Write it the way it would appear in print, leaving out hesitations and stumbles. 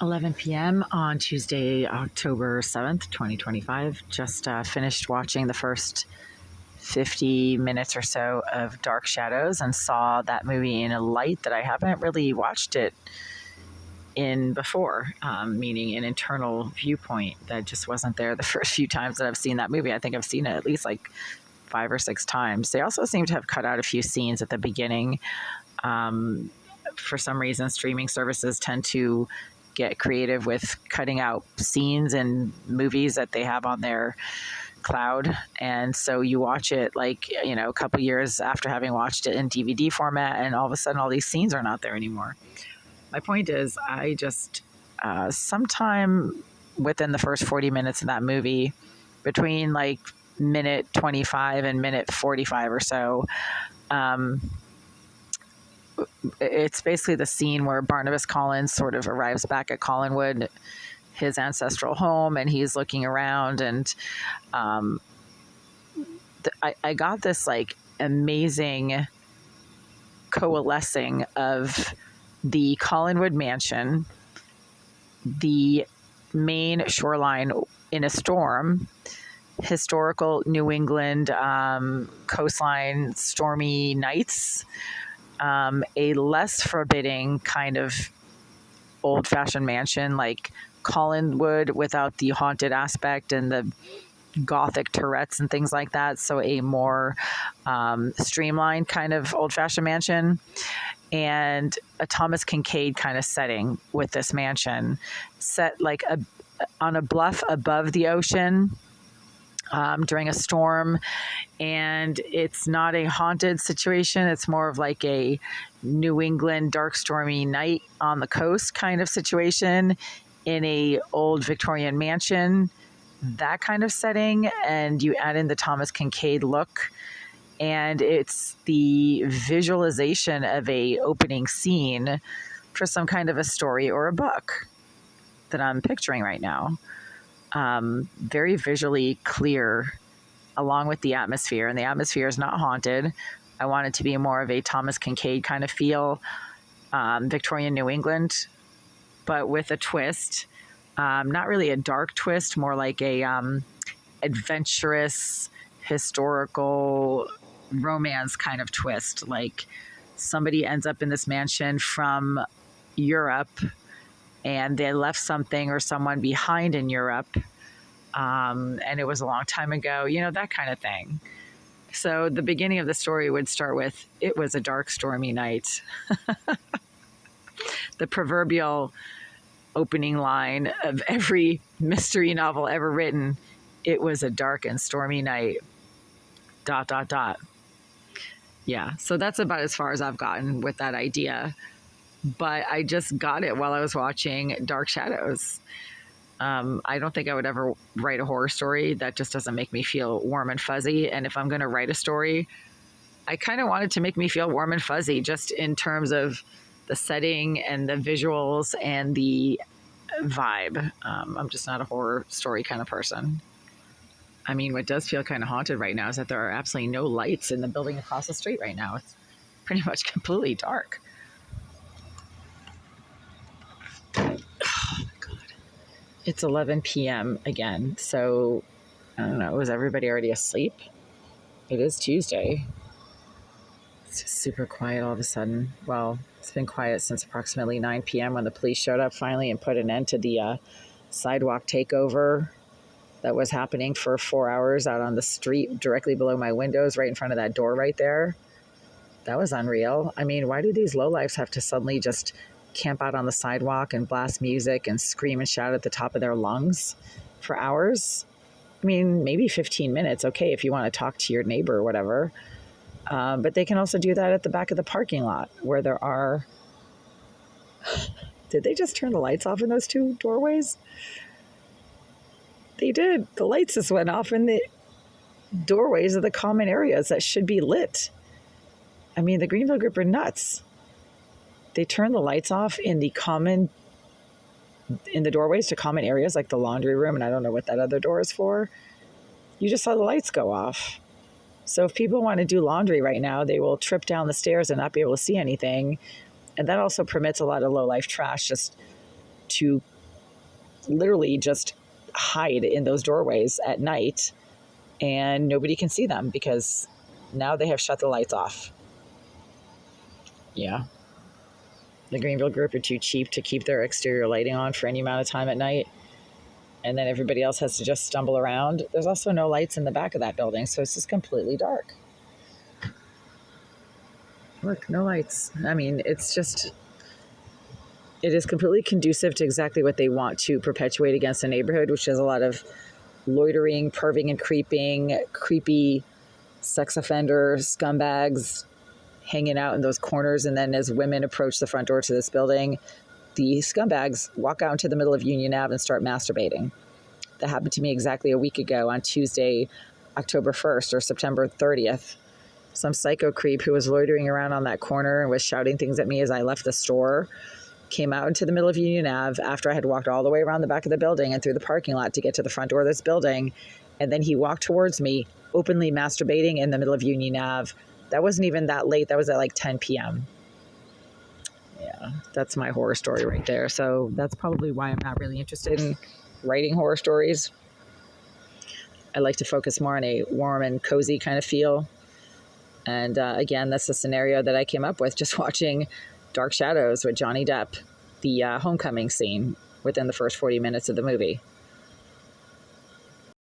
11 p.m. on Tuesday, October 7th, 2025. Just finished watching the first 50 minutes or so of Dark Shadows and saw that movie in a light that I haven't really watched it in before, meaning an internal viewpoint that just wasn't there the first few times that I've seen that movie. I think I've seen it at least like 5 or 6 times. They also seem to have cut out a few scenes at the beginning. For some reason, streaming services tend to get creative with cutting out scenes in movies that they have on their cloud. And so you watch it a couple years after having watched it in DVD format, and all of a sudden all these scenes are not there anymore. My point is, I just, sometime within the first 40 minutes of that movie, between like minute 25 and minute 45 or so, it's basically the scene where Barnabas Collins sort of arrives back at Collinwood, his ancestral home, and he's looking around, and I got this like amazing coalescing of the Collinwood mansion, the Maine shoreline in a storm, historical New England coastline, stormy nights, a less forbidding kind of old-fashioned mansion like Collinwood without the haunted aspect and the Gothic turrets and things like that. So a more streamlined kind of old-fashioned mansion, and a Thomas Kinkade kind of setting with this mansion, set like on a bluff above the ocean during a storm. And it's not a haunted situation. It's more of like a New England dark stormy night on the coast kind of situation in a old Victorian mansion, that kind of setting. And you add in the Thomas Kinkade look, and it's the visualization of a opening scene for some kind of a story or a book that I'm picturing right now. Very visually clear, along with the atmosphere, and the atmosphere is not haunted. I want it to be more of a Thomas Kinkade kind of feel, Victorian New England, but with a twist. Not really a dark twist, more like a adventurous, historical romance kind of twist. Like somebody ends up in this mansion from Europe, and they left something or someone behind in Europe, and it was a long time ago, that kind of thing. So the beginning of the story would start with, "It was a dark, stormy night." The proverbial opening line of every mystery novel ever written: "It was a dark and stormy night, ... Yeah, so that's about as far as I've gotten with that idea. But I just got it while I was watching Dark Shadows. I don't think I would ever write a horror story. That just doesn't make me feel warm and fuzzy. And if I'm going to write a story, I kind of want it to make me feel warm and fuzzy, just in terms of the setting and the visuals and the vibe. I'm just not a horror story kind of person. I mean, what does feel kind of haunted right now is that there are absolutely no lights in the building across the street right now. It's pretty much completely dark. Oh my God. It's 11 p.m. again. So I don't know. Was everybody already asleep? It is Tuesday. It's just super quiet all of a sudden. Well, it's been quiet since approximately 9 p.m. when the police showed up finally and put an end to the sidewalk takeover that was happening for 4 hours out on the street directly below my windows, right in front of that door right there. That was unreal. I mean, why do these lowlifes have to suddenly just camp out on the sidewalk and blast music and scream and shout at the top of their lungs for hours? I mean, maybe 15 minutes, okay, if you want to talk to your neighbor or whatever. But they can also do that at the back of the parking lot where there are... Did they just turn the lights off in those two doorways? They did. The lights just went off in the doorways of the common areas that should be lit. I mean, the Greenville group are nuts. They turn the lights off in the doorways to common areas like the laundry room, and I don't know what that other door is for. You just saw the lights go off. So if people want to do laundry right now, they will trip down the stairs and not be able to see anything. And that also permits a lot of low-life trash just to literally just hide in those doorways at night, and nobody can see them because now they have shut the lights off. Yeah. The Greenville group are too cheap to keep their exterior lighting on for any amount of time at night. And then everybody else has to just stumble around. There's also no lights in the back of that building, so it's just completely dark. Look, no lights. I mean, it is completely conducive to exactly what they want to perpetuate against a neighborhood, which is a lot of loitering, perving and creeping, creepy sex offender scumbags hanging out in those corners. And then as women approach the front door to this building, the scumbags walk out into the middle of Union Ave and start masturbating. That happened to me exactly a week ago on Tuesday, October 1st or September 30th. Some psycho creep who was loitering around on that corner and was shouting things at me as I left the store came out into the middle of Union Ave after I had walked all the way around the back of the building and through the parking lot to get to the front door of this building. And then he walked towards me, openly masturbating in the middle of Union Ave. That wasn't even that late. That was at like 10 p.m. Yeah, that's my horror story right there. So that's probably why I'm not really interested in writing horror stories. I like to focus more on a warm and cozy kind of feel. And again, that's the scenario that I came up with just watching Dark Shadows with Johnny Depp, the homecoming scene within the first 40 minutes of the movie.